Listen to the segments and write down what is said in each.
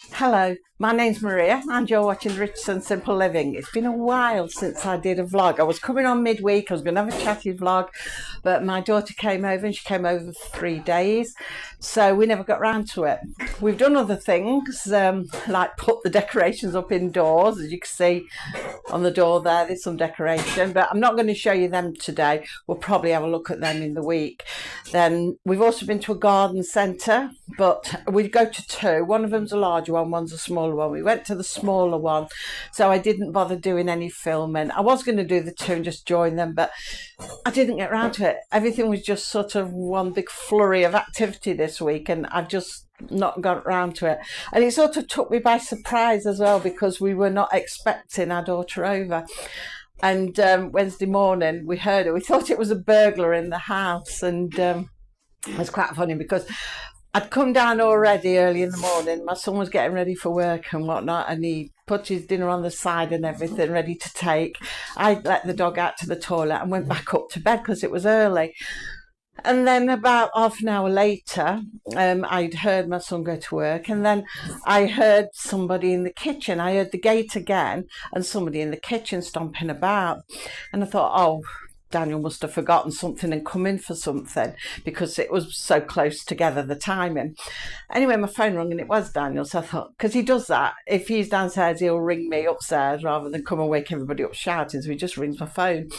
Hello, my name's Maria and you're watching Rich and Simple Living. It's been a while since I did a vlog. I was coming on midweek, I was going to have a chatty vlog, but my daughter came over and she came over for 3 days, so we never got round to it. We've done other things, like put the decorations up indoors. As you can see on the door there's some decoration, but I'm not going to show you them today. We'll probably have a look at them in the week. Then we've also been to a garden centre, but we go to two. One of them's a larger one, one's a smaller one. We went to the smaller one, so I didn't bother doing any filming. I was going to do the two and just join them, but I didn't get around to it. Everything was just sort of one big flurry of activity this week, and I've just not got round to it. And it sort of took me by surprise as well, because we were not expecting our daughter over. And Wednesday morning we heard it. We thought it was a burglar in the house, and it was quite funny because I'd come down already early in the morning. My son was getting ready for work and whatnot, and he put his dinner on the side and everything ready to take. I let the dog out to the toilet and went back up to bed because it was early. And then about half an hour later, I'd heard my son go to work, and then I heard somebody in the kitchen. I heard the gate again and somebody in the kitchen stomping about. And I thought, oh, Daniel must have forgotten something and come in for something, because it was so close together, the timing. Anyway, my phone rang and it was Daniel. So I thought, because he does that, if he's downstairs, he'll ring me upstairs rather than come and wake everybody up shouting. So he just rings my phone.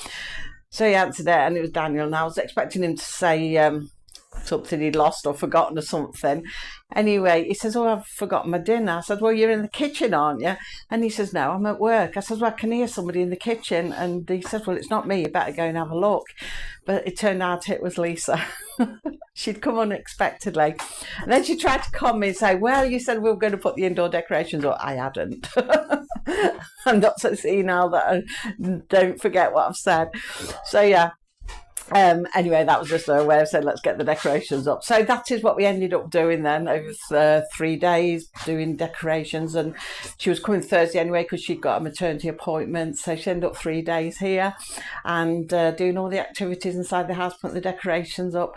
So he answered it, and it was Daniel, and I was expecting him to say something he'd lost or forgotten or something. Anyway, he says, oh, I've forgotten my dinner. I said, well, you're in the kitchen, aren't you? And he says, no, I'm at work. I said, well, I can hear somebody in the kitchen. And he says, well, it's not me, you better go and have a look. But it turned out it was Lisa. She'd come unexpectedly. And then she tried to calm me and say, well, you said we were going to put the indoor decorations up. I hadn't. I'm not so senile that I don't forget what I've said. So, yeah. Anyway, that was just a way of saying, let's get the decorations up. So that is what we ended up doing then over 3 days, doing decorations. And she was coming Thursday anyway, because she'd got a maternity appointment. So she ended up 3 days here and doing all the activities inside the house, putting the decorations up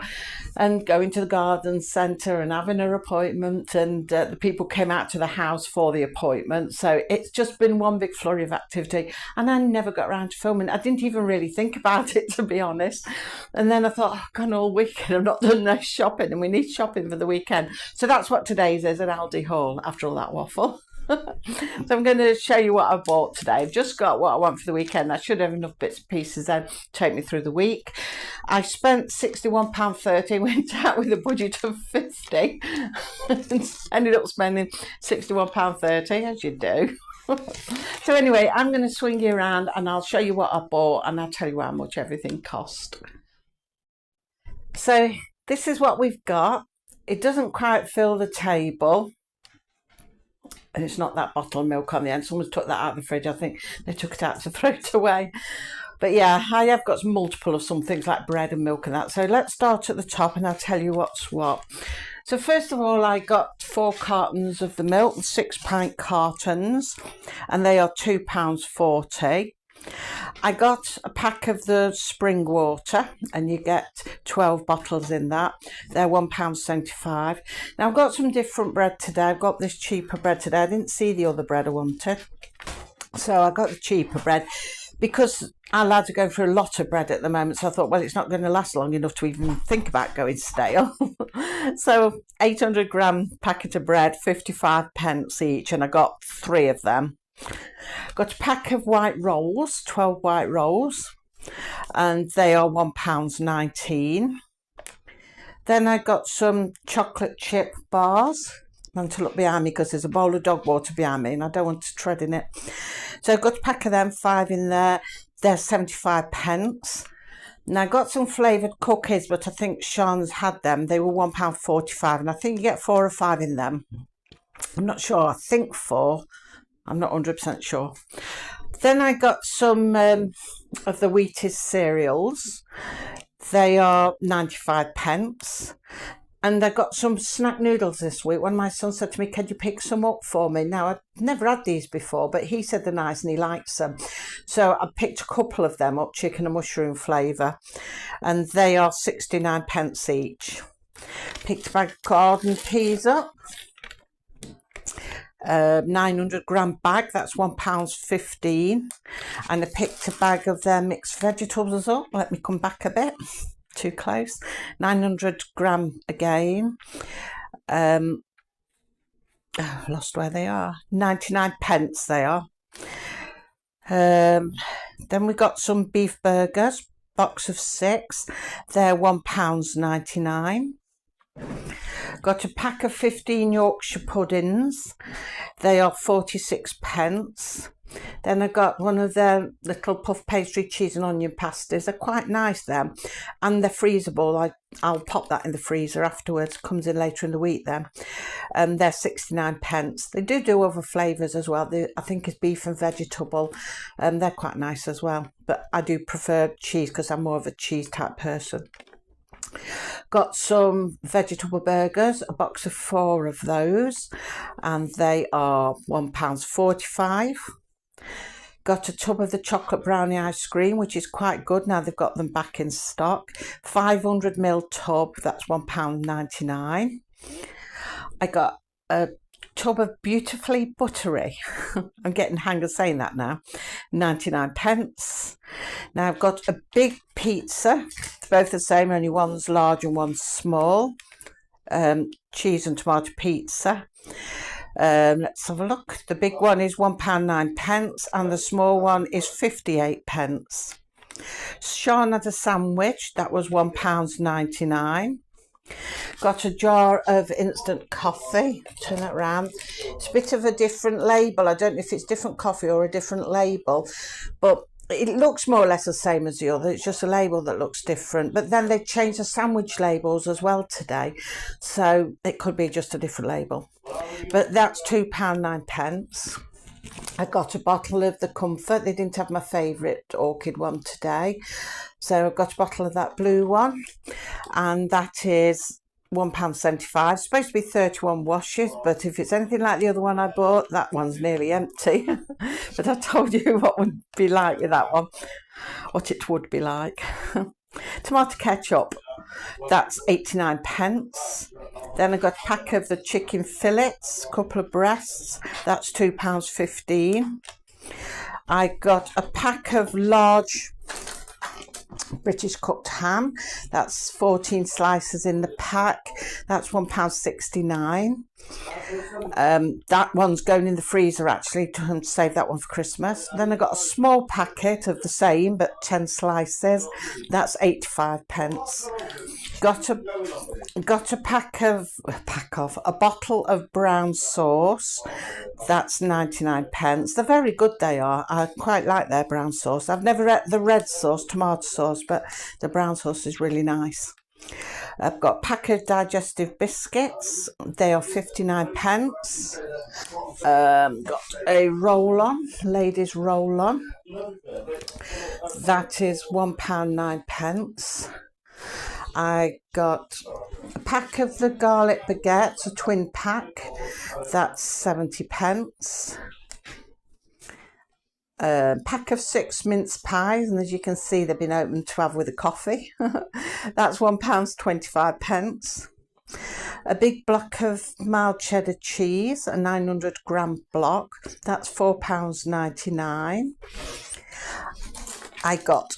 and going to the garden centre and having her appointment. And the people came out to the house for the appointment. So it's just been one big flurry of activity. And I never got around to filming. I didn't even really think about it, to be honest. And then I thought, oh, I've gone all weekend, I've not done no shopping, and we need shopping for the weekend. So that's what today's is, an Aldi haul after all that waffle. So I'm going to show you what I bought today. I've just got what I want for the weekend. I should have enough bits and pieces then to take me through the week. I spent £61.30, went out with a budget of £50 and ended up spending £61.30, as you do. So anyway, I'm going to swing you around and I'll show you what I bought, and I'll tell you how much everything cost. So this is what we've got. It doesn't quite fill the table, and it's not that bottle of milk on the end. Someone's took that out of the fridge. I think they took it out to throw it away. But yeah, I have got multiple of some things like bread and milk and that. So let's start at the top and I'll tell you what's what. So first of all, I got 4 cartons of the milk, 6-pint cartons, and they are £2.40. I got a pack of the spring water, and you get 12 bottles in that. They're £1.75. Now I've got some different bread today. I've got this cheaper bread today. I didn't see the other bread I wanted, so I got the cheaper bread, because our lads are going for a lot of bread at the moment. So I thought, well, it's not going to last long enough to even think about going stale. So 800 gram packet of bread, 55 pence each, and I got 3 of them. Got a pack of white rolls, 12 white rolls, and they are £1.19. Then I got some chocolate chip bars. I want to look behind me because there's a bowl of dog water behind me and I don't want to tread in it. So I got a pack of them, 5 in there. They're 75 pence. Now I got some flavoured cookies, but I think Sean's had them. They were £1.45, and I think you get 4 or 5 in them. I'm not sure. I think 4. I'm not 100% sure. Then I got some of the Wheaties cereals. They are 95 pence. And I got some snack noodles this week. When my son said to me, can you pick some up for me? Now, I've never had these before, but he said they're nice and he likes them. So I picked a couple of them up, chicken and mushroom flavour. And they are 69 pence each. Picked a bag of garden peas up. 900-gram bag, that's £1.15. And I picked a bag of their mixed vegetables up. Let me come back a bit, too close. 900-gram again. Oh, I've lost where they are. 99p they are. Then we got some beef burgers, box of 6. They're £1.99. Got a pack of 15 Yorkshire puddings. They are 46p. Then I got one of their little puff pastry cheese and onion pasties. They're quite nice, them, and they're freezable. I'll pop that in the freezer afterwards. Comes in later in the week then. They're 69p. They do other flavours as well. I think it's beef and vegetable. They're quite nice as well, but I do prefer cheese because I'm more of a cheese type person. Got some vegetable burgers, a box of 4 of those, and they are £1.45. Got a tub of the chocolate brownie ice cream, which is quite good now they've got them back in stock. 500ml tub, that's £1.99. I got a tub of beautifully buttery, I'm getting hang of saying that now, 99p. Now I've got a big pizza, both the same, only one's large and one's small. Cheese and tomato pizza. Let's have a look. The big one is £1.09 and the small one is 58p. Sean had a sandwich, that was £1.99. Got a jar of instant coffee. Turn it around. It's a bit of a different label. I don't know if it's different coffee or a different label, but it looks more or less the same as the other. It's just a label that looks different. But then they changed the sandwich labels as well today, so it could be just a different label. But that's £2.09. I got a bottle of the Comfort. They didn't have my favourite orchid one today, so I got a bottle of that blue one, and that is £1.75. It's supposed to be 31 washes, but if it's anything like the other one I bought, that one's nearly empty. But I told you what would be like with that one, what it would be like. Tomato ketchup, that's 89p. Then I got a pack of the chicken fillets, a couple of breasts, that's £2.15. I got a pack of large British cooked ham, that's 14 slices in the pack, that's £1.69. That one's going in the freezer actually to save that one for Christmas. Then I got a small packet of the same but 10 slices, that's 85p. Got a bottle of brown sauce, that's 99p. They're very good, they are. I quite like their brown sauce. I've never had the red sauce, tomato sauce, but the brown sauce is really nice. I've got a pack of digestive biscuits, they are 59p. Got a roll-on, ladies roll-on, that is £1.09. I got a pack of the garlic baguettes, a twin pack, that's 70p. A pack of 6 mince pies, and as you can see they've been opened to have with a coffee. That's £1.25. A big block of mild cheddar cheese, a 900-gram block, that's £4.99. I got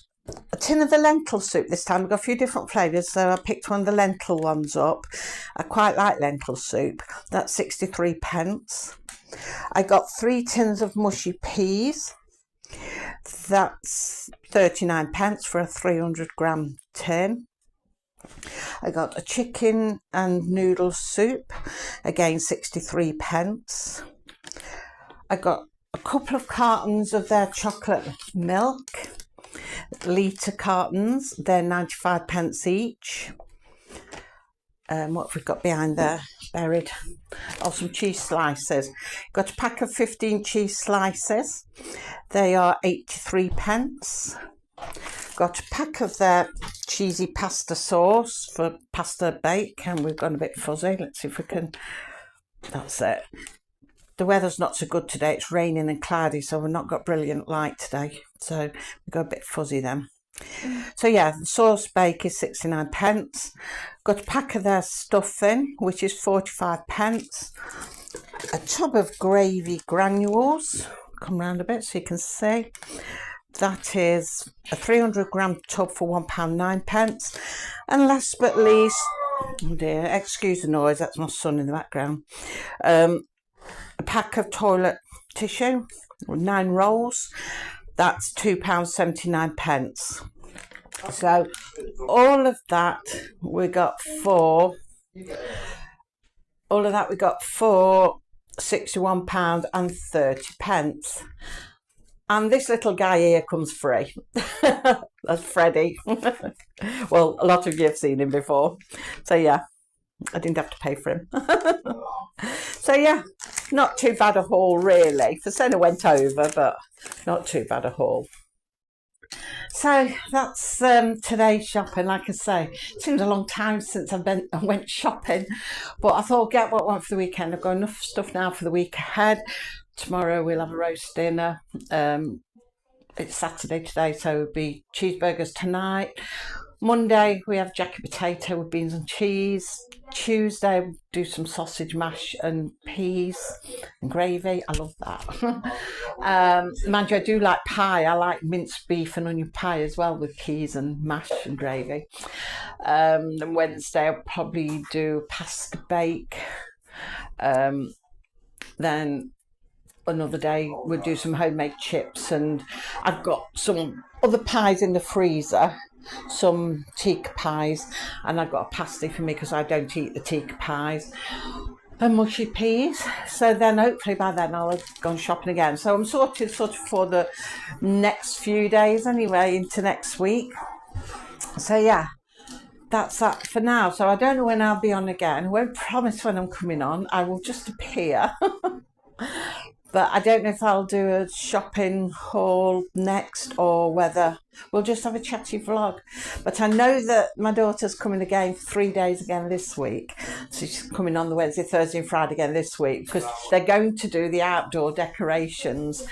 a tin of the lentil soup this time. I've got a few different flavours, so I picked one of the lentil ones up. I quite like lentil soup. That's 63p. I got 3 tins of mushy peas. That's 39p for a 300-gram tin. I got a chicken and noodle soup, again 63p. I got a couple of cartons of their chocolate milk, litre cartons, they're 95p each. What have we got behind there? Buried. Oh, some cheese slices. Got a pack of 15 cheese slices. They are 83p. Got a pack of their cheesy pasta sauce for pasta bake, and we've gone a bit fuzzy. Let's see if we can. That's it. The weather's not so good today. It's raining and cloudy, so we've not got brilliant light today. So we got a bit fuzzy then. So yeah, the sauce bake is 69p. Got a pack of their stuffing, which is 45p. a tub of gravy granules. Come round a bit so you can see. That is a 300 gram tub for £1.09. And last but least, oh dear, excuse the noise, that's my son in the background. A pack of toilet tissue, 9 rolls. That's £2.79. So all of that we got for £61.30. And this little guy here comes free. That's Freddie. Well, a lot of you have seen him before. So yeah, I didn't have to pay for him. So yeah, not too bad a haul really. For Senna went over, but not too bad a haul. So that's today's shopping. Like I say, it seems a long time since I went shopping, but I thought get what I want for the weekend. I've got enough stuff now for the week ahead. Tomorrow we'll have a roast dinner. It's Saturday today, so it'll be cheeseburgers tonight. Monday we have jacket potato with beans and cheese. Tuesday we'll do some sausage mash and peas and gravy. I love that. Mind you, I do like pie. I like minced beef and onion pie as well with peas and mash and gravy. And Wednesday I'll probably do pasta bake. Then another day we'll do some homemade chips, and I've got some other pies in the freezer, some tikka pies, and I've got a pasty for me because I don't eat the tikka pies, and mushy peas. So then hopefully by then I'll have gone shopping again. So I'm sorted sort of for the next few days anyway, into next week. So yeah, that's that for now. So I don't know when I'll be on again. I won't promise when I'm coming on. I will just appear. But I don't know if I'll do a shopping haul next or whether we'll just have a chatty vlog. But I know that my daughter's coming again for 3 days again this week. So she's coming on the Wednesday, Thursday and Friday again this week because they're going to do the outdoor decorations.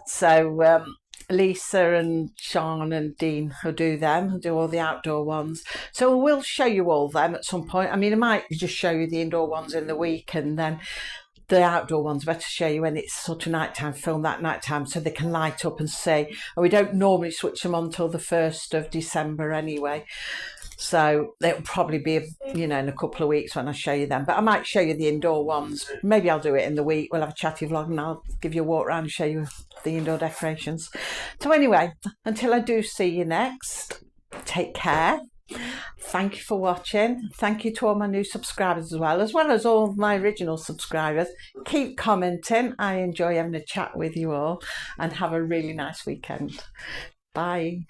So Lisa and Sean and Dean will do them, will do all the outdoor ones. So we'll show you all them at some point. I mean, I might just show you the indoor ones in the week, and then the outdoor ones better show you when it's sort of nighttime, film that nighttime so they can light up and see. And we don't normally switch them on till the 1st of December anyway. So it'll probably be, you know, in a couple of weeks when I show you them. But I might show you the indoor ones. Maybe I'll do it in the week. We'll have a chatty vlog and I'll give you a walk around and show you the indoor decorations. So anyway, until I do see you next, take care. Thank you for watching. Thank you to all my new subscribers as well as all my original subscribers. Keep commenting. I enjoy having a chat with you all, and have a really nice weekend. Bye.